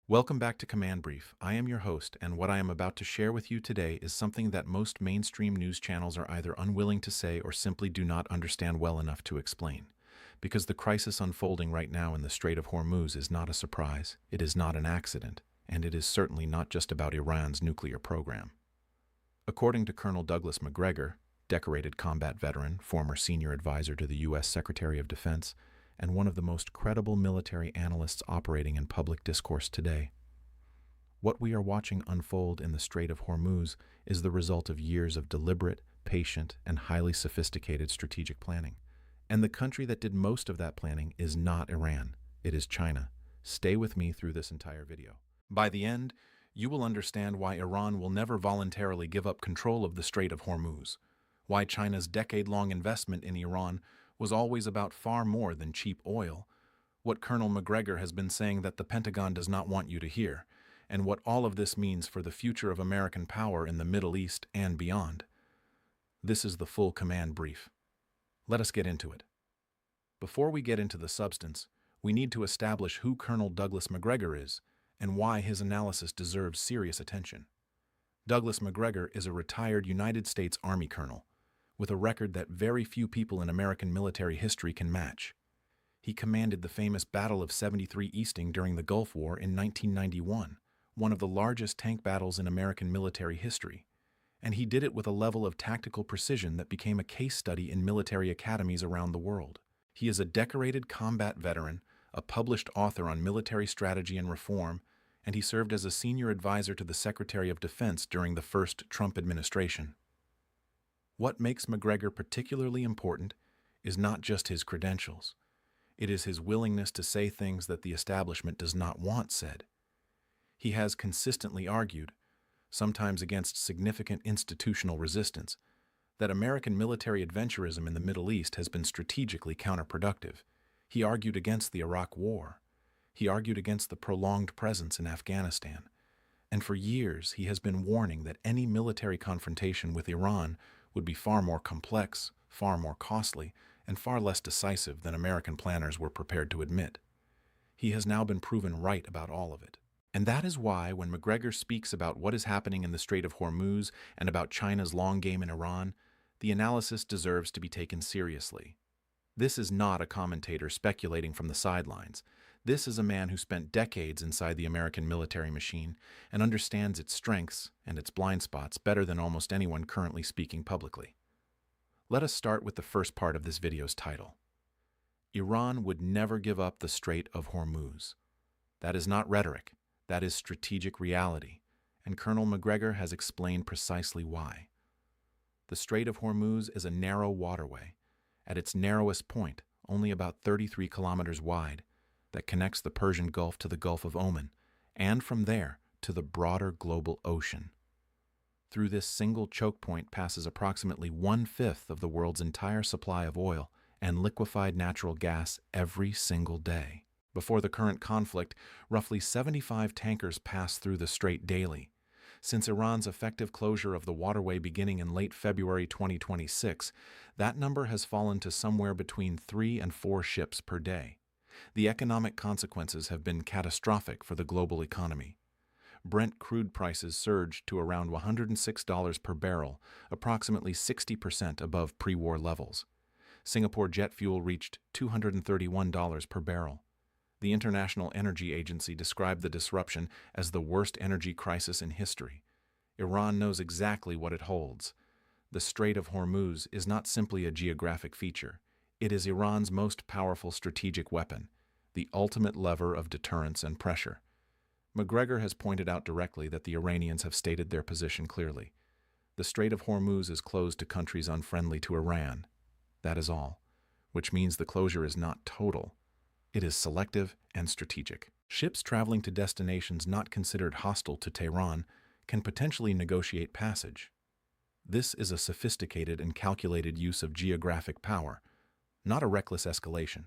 Welcome back to Command Brief. I am your host, and what I am about to share with you today is something that most mainstream news channels are either unwilling to say or simply do not understand well enough to explain. Because the crisis unfolding right now in the Strait of Hormuz is not a surprise, it is not an accident, and it is certainly not just about Iran's nuclear program. According to Colonel Douglas Macgregor, decorated combat veteran, former senior advisor to the U.S. Secretary of Defense, and one of the most credible military analysts operating in public discourse today, what we are watching unfold in the Strait of Hormuz is the result of years of deliberate, patient, and highly sophisticated strategic planning. And the country that did most of that planning is not Iran, it is China. Stay with me through this entire video. By the end, you will understand why Iran will never voluntarily give up control of the Strait of Hormuz, why China's decade-long investment in Iran was always about far more than cheap oil, what Colonel Macgregor has been saying that the Pentagon does not want you to hear, and what all of this means for the future of American power in the Middle East and beyond. This is the full command brief. Let us get into it. Before we get into the substance, we need to establish who Colonel Douglas Macgregor is and why his analysis deserves serious attention. Douglas Macgregor is a retired United States Army colonel, with a record that very few people in American military history can match. He commanded the famous Battle of 73 Easting during the Gulf War in 1991, one of the largest tank battles in American military history, and he did it with a level of tactical precision that became a case study in military academies around the world. He is a decorated combat veteran, a published author on military strategy and reform, and he served as a senior advisor to the Secretary of Defense during the first Trump administration. What makes Macgregor particularly important is not just his credentials. It is his willingness to say things that the establishment does not want said. He has consistently argued, sometimes against significant institutional resistance, that American military adventurism in the Middle East has been strategically counterproductive. He argued against the Iraq War. He argued against the prolonged presence in Afghanistan. And for years, he has been warning that any military confrontation with Iran would be far more complex, far more costly, and far less decisive than American planners were prepared to admit. He has now been proven right about all of it. And that is why when Macgregor speaks about what is happening in the Strait of Hormuz and about China's long game in Iran, the analysis deserves to be taken seriously. This is not a commentator speculating from the sidelines. This is a man who spent decades inside the American military machine and understands its strengths and its blind spots better than almost anyone currently speaking publicly. Let us start with the first part of this video's title. Iran would never give up the Strait of Hormuz. That is not rhetoric, that is strategic reality, and Colonel Macgregor has explained precisely why. The Strait of Hormuz is a narrow waterway, at its narrowest point, only about 33 kilometers wide, that connects the Persian Gulf to the Gulf of Oman, and from there to the broader global ocean. Through this single choke point passes approximately 1/5 of the world's entire supply of oil and liquefied natural gas every single day. Before the current conflict, roughly 75 tankers passed through the strait daily. Since Iran's effective closure of the waterway beginning in late February 2026, that number has fallen to somewhere between 3 and 4 ships per day. The economic consequences have been catastrophic for the global economy. Brent crude prices surged to around $106 per barrel, approximately 60% above pre-war levels. Singapore jet fuel reached $231 per barrel. The International Energy Agency described the disruption as the worst energy crisis in history. Iran knows exactly what it holds. The Strait of Hormuz is not simply a geographic feature. It is Iran's most powerful strategic weapon, the ultimate lever of deterrence and pressure. Macgregor has pointed out directly that the Iranians have stated their position clearly. The Strait of Hormuz is closed to countries unfriendly to Iran. That is all, which means the closure is not total. It is selective and strategic. Ships traveling to destinations not considered hostile to Tehran can potentially negotiate passage. This is a sophisticated and calculated use of geographic power, not a reckless escalation.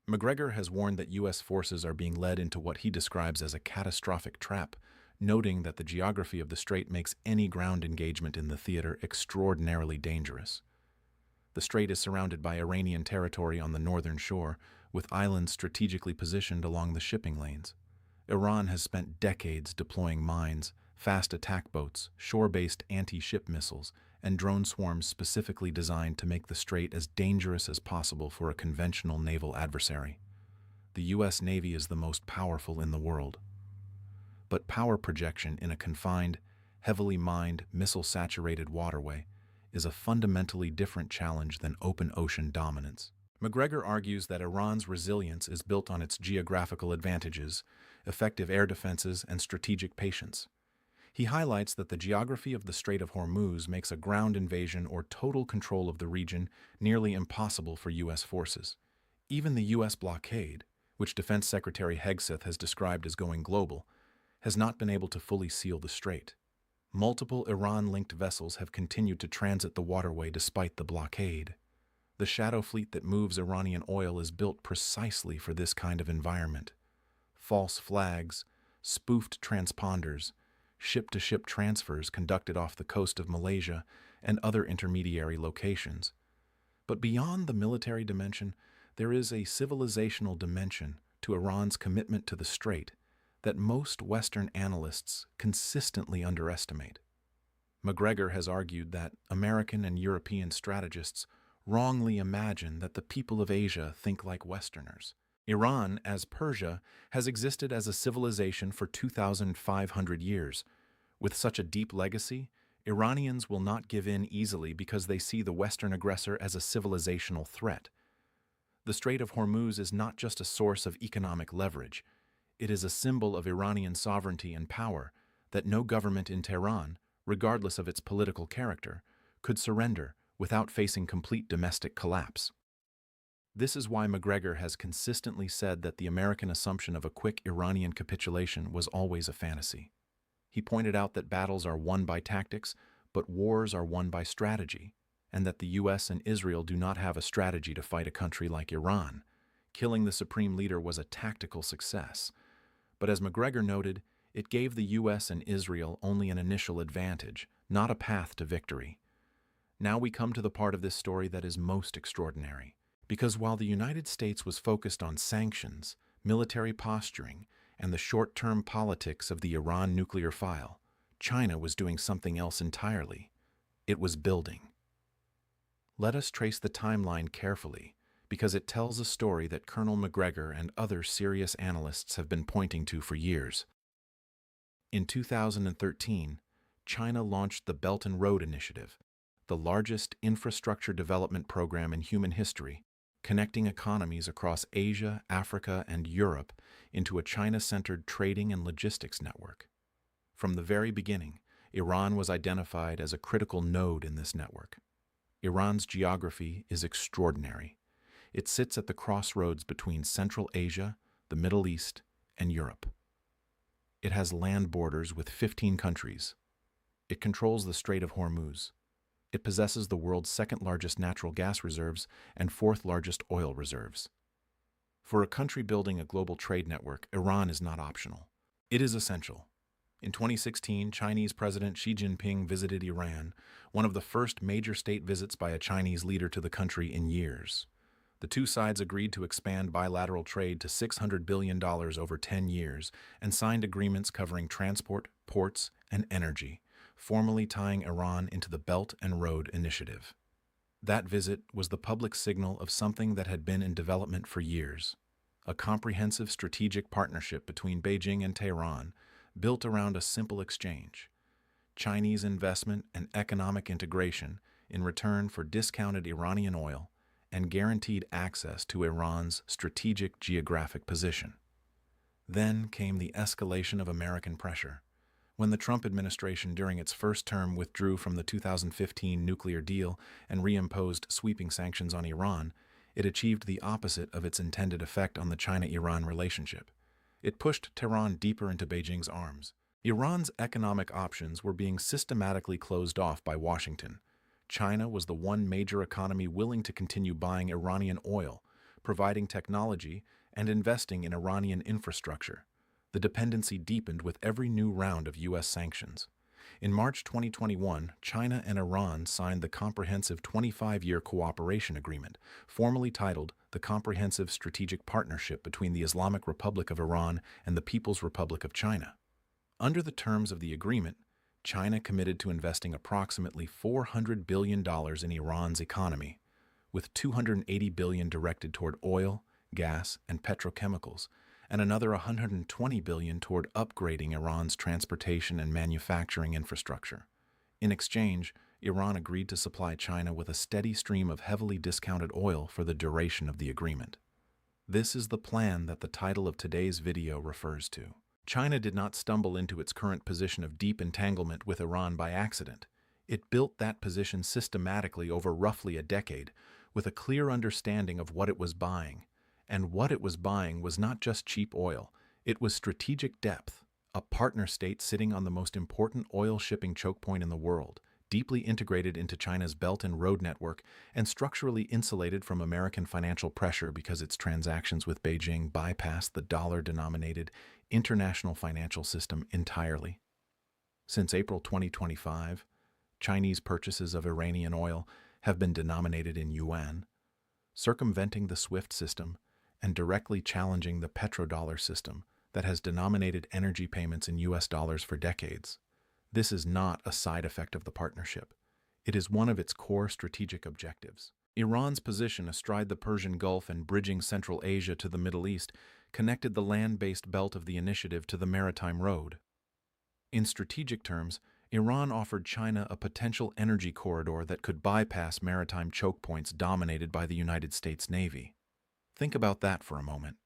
Macgregor has warned that U.S. forces are being led into what he describes as a catastrophic trap, noting that the geography of the strait makes any ground engagement in the theater extraordinarily dangerous. The strait is surrounded by Iranian territory on the northern shore, with islands strategically positioned along the shipping lanes. Iran has spent decades deploying mines, fast attack boats, shore-based anti-ship missiles, and drone swarms specifically designed to make the strait as dangerous as possible for a conventional naval adversary. The U.S. Navy is the most powerful in the world. But power projection in a confined, heavily mined, missile-saturated waterway is a fundamentally different challenge than open ocean dominance. Macgregor argues that Iran's resilience is built on its geographical advantages, effective air defenses, and strategic patience. He highlights that the geography of the Strait of Hormuz makes a ground invasion or total control of the region nearly impossible for U.S. forces. Even the U.S. blockade, which Defense Secretary Hegseth has described as going global, has not been able to fully seal the strait. Multiple Iran-linked vessels have continued to transit the waterway despite the blockade. The shadow fleet that moves Iranian oil is built precisely for this kind of environment. False flags, spoofed transponders, ship-to-ship transfers conducted off the coast of Malaysia and other intermediary locations. But beyond the military dimension, there is a civilizational dimension to Iran's commitment to the strait that most Western analysts consistently underestimate. Macgregor has argued that American and European strategists wrongly imagine that the people of Asia think like Westerners. Iran, as Persia, has existed as a civilization for 2,500 years. With such a deep legacy, Iranians will not give in easily because they see the Western aggressor as a civilizational threat. The Strait of Hormuz is not just a source of economic leverage. It is a symbol of Iranian sovereignty and power that no government in Tehran, regardless of its political character, could surrender without facing complete domestic collapse. This is why Macgregor has consistently said that the American assumption of a quick Iranian capitulation was always a fantasy. He pointed out that battles are won by tactics, but wars are won by strategy, and that the U.S. and Israel do not have a strategy to fight a country like Iran. Killing the supreme leader was a tactical success. But as Macgregor noted, it gave the U.S. and Israel only an initial advantage, not a path to victory. Now we come to the part of this story that is most extraordinary. Because while the United States was focused on sanctions, military posturing, and the short-term politics of the Iran nuclear file, China was doing something else entirely. It was building. Let us trace the timeline carefully, because it tells a story that Colonel Macgregor and other serious analysts have been pointing to for years. In 2013, China launched the Belt and Road Initiative, the largest infrastructure development program in human history, connecting economies across Asia, Africa, and Europe into a China-centered trading and logistics network. From the very beginning, Iran was identified as a critical node in this network. Iran's geography is extraordinary. It sits at the crossroads between Central Asia, the Middle East, and Europe. It has land borders with 15 countries. It controls the Strait of Hormuz. It possesses the world's second-largest natural gas reserves and fourth-largest oil reserves. For a country building a global trade network, Iran is not optional. It is essential. In 2016, Chinese President Xi Jinping visited Iran, one of the first major state visits by a Chinese leader to the country in years. The two sides agreed to expand bilateral trade to $600 billion over 10 years and signed agreements covering transport, ports, and energy, formally tying Iran into the Belt and Road Initiative. That visit was the public signal of something that had been in development for years, a comprehensive strategic partnership between Beijing and Tehran, built around a simple exchange: Chinese investment and economic integration in return for discounted Iranian oil and guaranteed access to Iran's strategic geographic position. Then came the escalation of American pressure. When the Trump administration during its first term withdrew from the 2015 nuclear deal and reimposed sweeping sanctions on Iran, it achieved the opposite of its intended effect on the China-Iran relationship. It pushed Tehran deeper into Beijing's arms. Iran's economic options were being systematically closed off by Washington. China was the one major economy willing to continue buying Iranian oil, providing technology, and investing in Iranian infrastructure. The dependency deepened with every new round of U.S. sanctions. In March 2021, China and Iran signed the Comprehensive 25-year Cooperation Agreement, formally titled the Comprehensive Strategic Partnership between the Islamic Republic of Iran and the People's Republic of China. Under the terms of the agreement, China committed to investing approximately $400 billion in Iran's economy, with $280 billion directed toward oil, gas, and petrochemicals, and another $120 billion toward upgrading Iran's transportation and manufacturing infrastructure. In exchange, Iran agreed to supply China with a steady stream of heavily discounted oil for the duration of the agreement. This is the plan that the title of today's video refers to. China did not stumble into its current position of deep entanglement with Iran by accident. It built that position systematically over roughly a decade, with a clear understanding of what it was buying. And what it was buying was not just cheap oil, it was strategic depth, a partner state sitting on the most important oil shipping choke point in the world, deeply integrated into China's Belt and Road network, and structurally insulated from American financial pressure because its transactions with Beijing bypassed the dollar-denominated international financial system entirely. Since April 2025, Chinese purchases of Iranian oil have been denominated in yuan, circumventing the SWIFT system and directly challenging the petrodollar system that has denominated energy payments in US dollars for decades. This is not a side effect of the partnership. It is one of its core strategic objectives. Iran's position astride the Persian Gulf and bridging Central Asia to the Middle East connected the land-based belt of the initiative to the maritime road. In strategic terms, Iran offered China a potential energy corridor that could bypass maritime choke points dominated by the United States Navy. Think about that for a moment.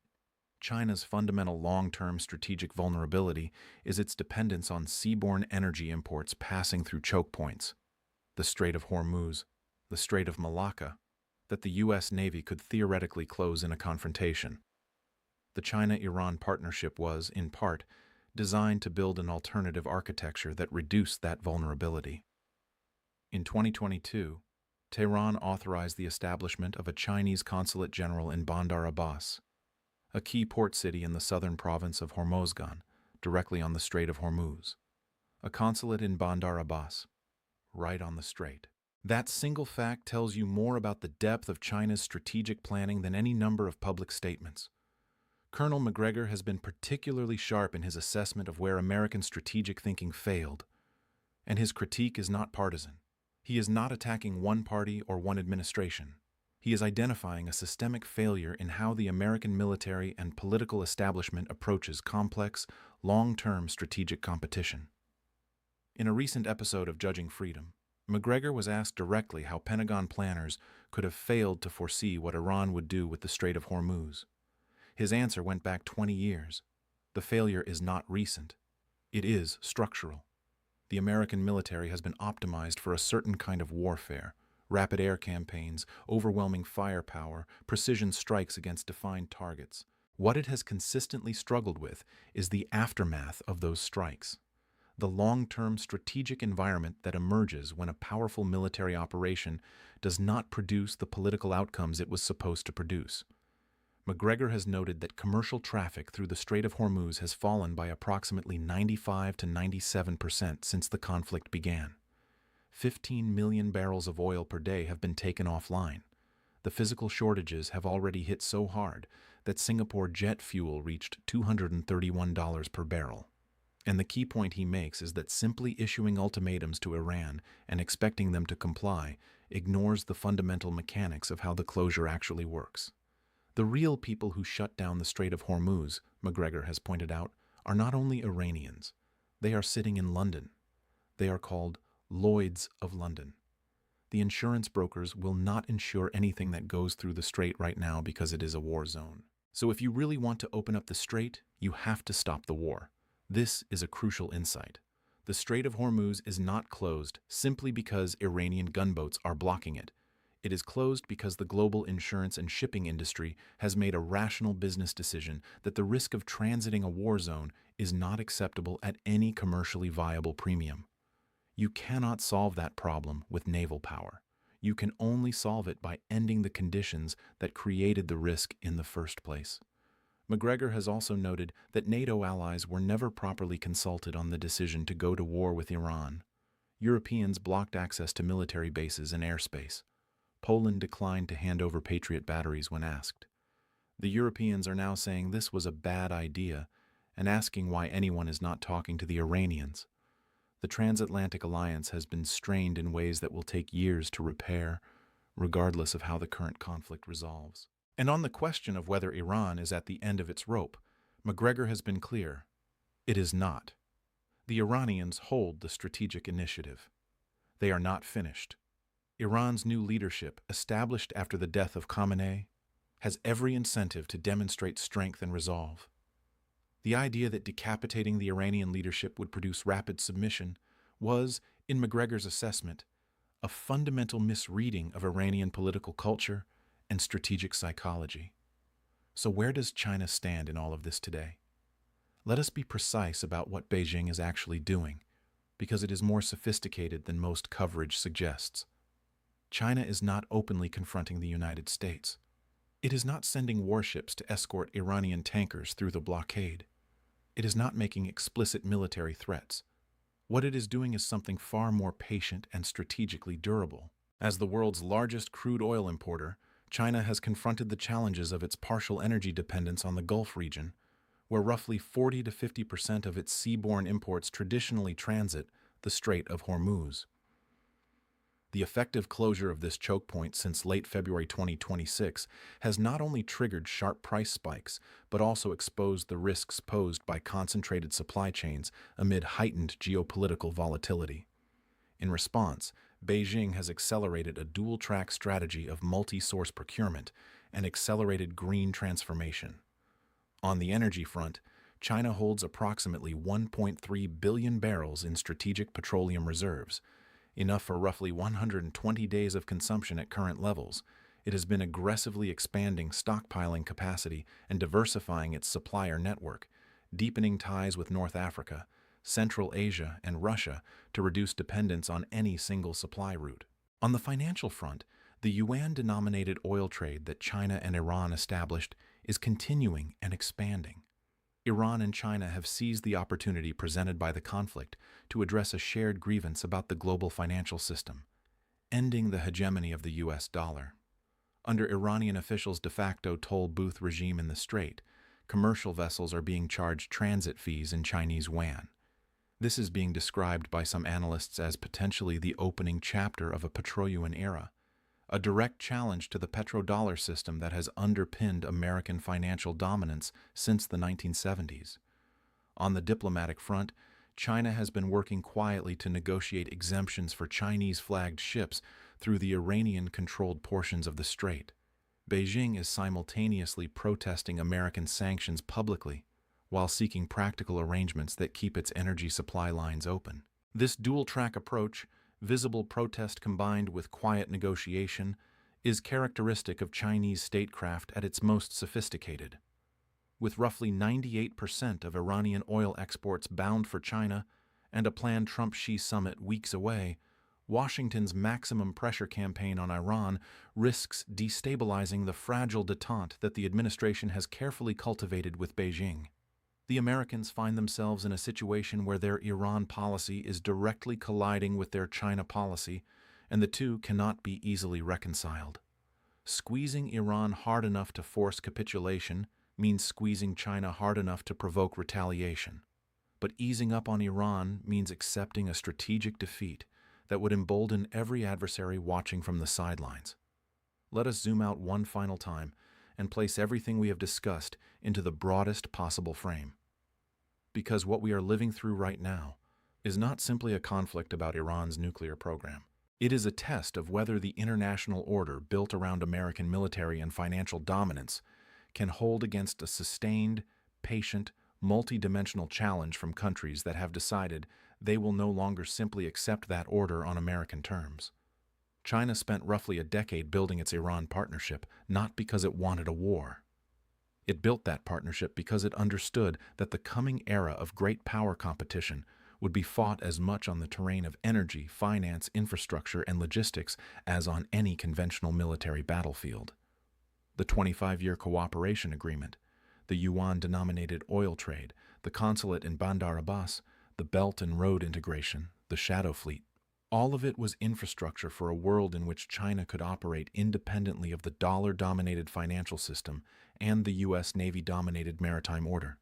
China's fundamental long-term strategic vulnerability is its dependence on seaborne energy imports passing through choke points, the Strait of Hormuz, the Strait of Malacca, that the U.S. Navy could theoretically close in a confrontation. The China-Iran partnership was, in part, designed to build an alternative architecture that reduced that vulnerability. In 2022, Tehran authorized the establishment of a Chinese consulate general in Bandar Abbas, a key port city in the southern province of Hormozgan, directly on the Strait of Hormuz. A consulate in Bandar Abbas, right on the strait. That single fact tells you more about the depth of China's strategic planning than any number of public statements. Colonel Macgregor has been particularly sharp in his assessment of where American strategic thinking failed, and his critique is not partisan. He is not attacking one party or one administration. He is identifying a systemic failure in how the American military and political establishment approaches complex, long-term strategic competition. In a recent episode of Judging Freedom, Macgregor was asked directly how Pentagon planners could have failed to foresee what Iran would do with the Strait of Hormuz. His answer went back 20 years. The failure is not recent. It is structural. The American military has been optimized for a certain kind of warfare: rapid air campaigns, overwhelming firepower, precision strikes against defined targets. What it has consistently struggled with is the aftermath of those strikes, the long-term strategic environment that emerges when a powerful military operation does not produce the political outcomes it was supposed to produce. Macgregor has noted that commercial traffic through the Strait of Hormuz has fallen by approximately 95 to 97% since the conflict began. 15 million barrels of oil per day have been taken offline. The physical shortages have already hit so hard that Singapore jet fuel reached $231 per barrel. And the key point he makes is that simply issuing ultimatums to Iran and expecting them to comply ignores the fundamental mechanics of how the closure actually works. The real people who shut down the Strait of Hormuz, Macgregor has pointed out, are not only Iranians. They are sitting in London. They are called Lloyds of London. The insurance brokers will not insure anything that goes through the strait right now because it is a war zone. So if you really want to open up the strait, you have to stop the war. This is a crucial insight. The Strait of Hormuz is not closed simply because Iranian gunboats are blocking it. It is closed because the global insurance and shipping industry has made a rational business decision that the risk of transiting a war zone is not acceptable at any commercially viable premium. You cannot solve that problem with naval power. You can only solve it by ending the conditions that created the risk in the first place. Macgregor has also noted that NATO allies were never properly consulted on the decision to go to war with Iran. Europeans blocked access to military bases and airspace. Poland declined to hand over Patriot batteries when asked. The Europeans are now saying this was a bad idea and asking why anyone is not talking to the Iranians. The transatlantic alliance has been strained in ways that will take years to repair, regardless of how the current conflict resolves. And on the question of whether Iran is at the end of its rope, Macgregor has been clear. It is not. The Iranians hold the strategic initiative. They are not finished. Iran's new leadership, established after the death of Khamenei, has every incentive to demonstrate strength and resolve. The idea that decapitating the Iranian leadership would produce rapid submission was, in Macgregor's assessment, a fundamental misreading of Iranian political culture and strategic psychology. So where does China stand in all of this today? Let us be precise about what Beijing is actually doing, because it is more sophisticated than most coverage suggests. China is not openly confronting the United States. It is not sending warships to escort Iranian tankers through the blockade. It is not making explicit military threats. What it is doing is something far more patient and strategically durable. As the world's largest crude oil importer, China has confronted the challenges of its partial energy dependence on the Gulf region, where roughly 40 to 50% of its seaborne imports traditionally transit the Strait of Hormuz. The effective closure of this choke point since late February 2026 has not only triggered sharp price spikes, but also exposed the risks posed by concentrated supply chains amid heightened geopolitical volatility. In response, Beijing has accelerated a dual-track strategy of multi-source procurement and accelerated green transformation. On the energy front, China holds approximately 1.3 billion barrels in strategic petroleum reserves, enough for roughly 120 days of consumption at current levels. It has been aggressively expanding stockpiling capacity and diversifying its supplier network, deepening ties with North Africa, Central Asia, and Russia to reduce dependence on any single supply route. On the financial front, the yuan-denominated oil trade that China and Iran established is continuing and expanding. Iran and China have seized the opportunity presented by the conflict to address a shared grievance about the global financial system, ending the hegemony of the US dollar. Under Iranian officials' de facto toll booth regime in the Strait, commercial vessels are being charged transit fees in Chinese yuan. This is being described by some analysts as potentially the opening chapter of a petro-yuan era, a direct challenge to the petrodollar system that has underpinned American financial dominance since the 1970s. On the diplomatic front, China has been working quietly to negotiate exemptions for Chinese-flagged ships through the Iranian-controlled portions of the Strait. Beijing is simultaneously protesting American sanctions publicly, while seeking practical arrangements that keep its energy supply lines open. This dual-track approach, visible protest combined with quiet negotiation, is characteristic of Chinese statecraft at its most sophisticated. With roughly 98% of Iranian oil exports bound for China and a planned Trump-Xi summit weeks away, Washington's maximum pressure campaign on Iran risks destabilizing the fragile détente that the administration has carefully cultivated with Beijing. The Americans find themselves in a situation where their Iran policy is directly colliding with their China policy, and the two cannot be easily reconciled. Squeezing Iran hard enough to force capitulation means squeezing China hard enough to provoke retaliation. But easing up on Iran means accepting a strategic defeat that would embolden every adversary watching from the sidelines. Let us zoom out one final time and place everything we have discussed into the broadest possible frame. Because what we are living through right now is not simply a conflict about Iran's nuclear program. It is a test of whether the international order built around American military and financial dominance can hold against a sustained, patient, multi-dimensional challenge from countries that have decided they will no longer simply accept that order on American terms. China spent roughly a decade building its Iran partnership, not because it wanted a war. It built that partnership because it understood that the coming era of great power competition would be fought as much on the terrain of energy, finance, infrastructure, and logistics as on any conventional military battlefield. The 25-year cooperation agreement, the yuan-denominated oil trade, the consulate in Bandar Abbas, the Belt and Road integration, the shadow fleet. All of it was infrastructure for a world in which China could operate independently of the dollar-dominated financial system and the U.S. Navy-dominated maritime order.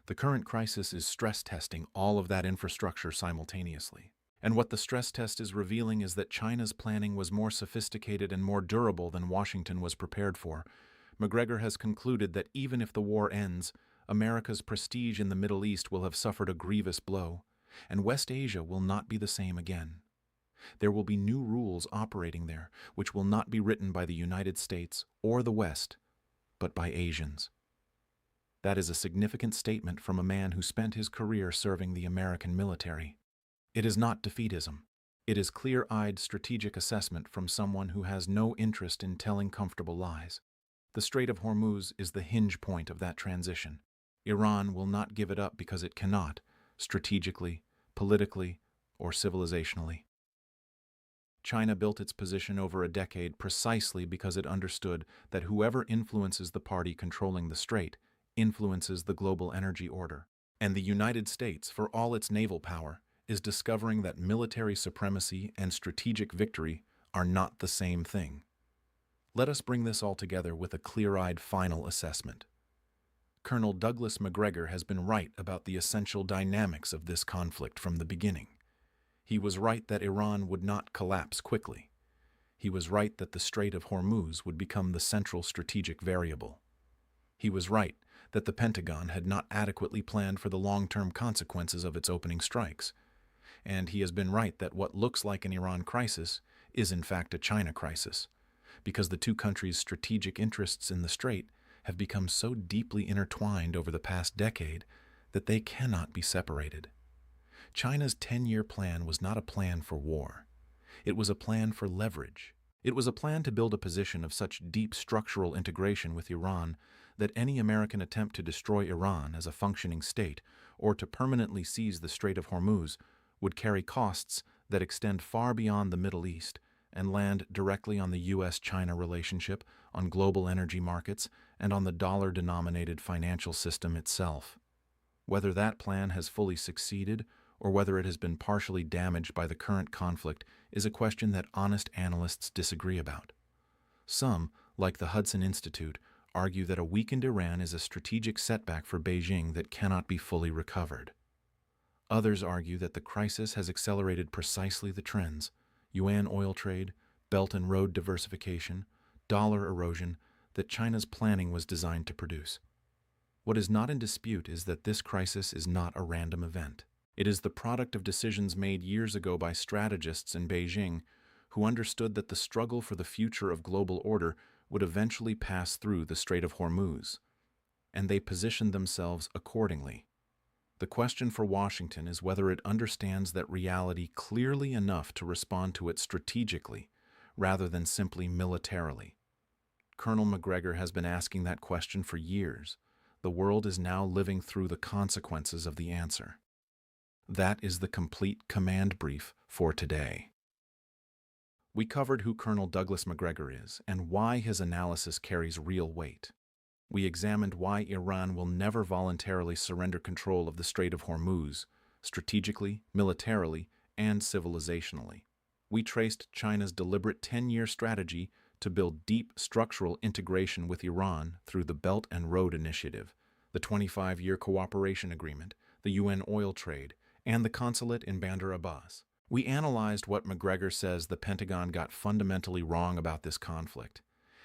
The current crisis is stress-testing all of that infrastructure simultaneously. And what the stress test is revealing is that China's planning was more sophisticated and more durable than Washington was prepared for. Macgregor has concluded that even if the war ends, America's prestige in the Middle East will have suffered a grievous blow, and West Asia will not be the same again. There will be new rules operating there, which will not be written by the United States or the West, but by Asians. That is a significant statement from a man who spent his career serving the American military. It is not defeatism. It is clear-eyed strategic assessment from someone who has no interest in telling comfortable lies. The Strait of Hormuz is the hinge point of that transition. Iran will not give it up because it cannot, strategically, politically, or civilizationally. China built its position over a decade precisely because it understood that whoever influences the party controlling the strait influences the global energy order. And the United States, for all its naval power, is discovering that military supremacy and strategic victory are not the same thing. Let us bring this all together with a clear-eyed final assessment. Colonel Douglas Macgregor has been right about the essential dynamics of this conflict from the beginning. He was right that Iran would not collapse quickly. He was right that the Strait of Hormuz would become the central strategic variable. He was right that the Pentagon had not adequately planned for the long-term consequences of its opening strikes. And he has been right that what looks like an Iran crisis is in fact a China crisis, because the two countries' strategic interests in the strait have become so deeply intertwined over the past decade that they cannot be separated. China's 10-year plan was not a plan for war. It was a plan for leverage. It was a plan to build a position of such deep structural integration with Iran that any American attempt to destroy Iran as a functioning state or to permanently seize the Strait of Hormuz would carry costs that extend far beyond the Middle East and land directly on the U.S.-China relationship, on global energy markets, and on the dollar-denominated financial system itself. Whether that plan has fully succeeded or whether it has been partially damaged by the current conflict is a question that honest analysts disagree about. Some, like the Hudson Institute, argue that a weakened Iran is a strategic setback for Beijing that cannot be fully recovered. Others argue that the crisis has accelerated precisely the trends: yuan oil trade, Belt and Road diversification, dollar erosion that China's planning was designed to produce. What is not in dispute is that this crisis is not a random event. It is the product of decisions made years ago by strategists in Beijing who understood that the struggle for the future of global order would eventually pass through the Strait of Hormuz, and they positioned themselves accordingly. The question for Washington is whether it understands that reality clearly enough to respond to it strategically, rather than simply militarily. Colonel Macgregor has been asking that question for years. The world is now living through the consequences of the answer. That is the complete command brief for today. We covered who Colonel Douglas Macgregor is and why his analysis carries real weight. We examined why Iran will never voluntarily surrender control of the Strait of Hormuz, strategically, militarily, and civilizationally. We traced China's deliberate 10-year strategy to build deep structural integration with Iran through the Belt and Road Initiative, the 25-year cooperation agreement, the UN oil trade, and the consulate in Bandar Abbas. We analyzed what Macgregor says the Pentagon got fundamentally wrong about this conflict,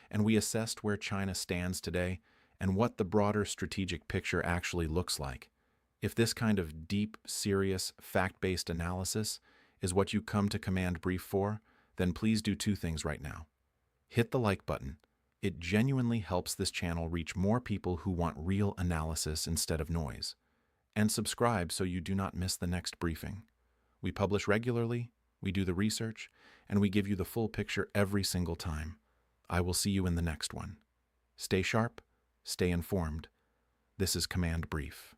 and we assessed where China stands today and what the broader strategic picture actually looks like. If this kind of deep, serious, fact-based analysis is what you come to Command Brief for, then please do two things right now. Hit the like button. It genuinely helps this channel reach more people who want real analysis instead of noise. And subscribe so you do not miss the next briefing. We publish regularly, we do the research, and we give you the full picture every single time. I will see you in the next one. Stay sharp, stay informed. This is Command Brief.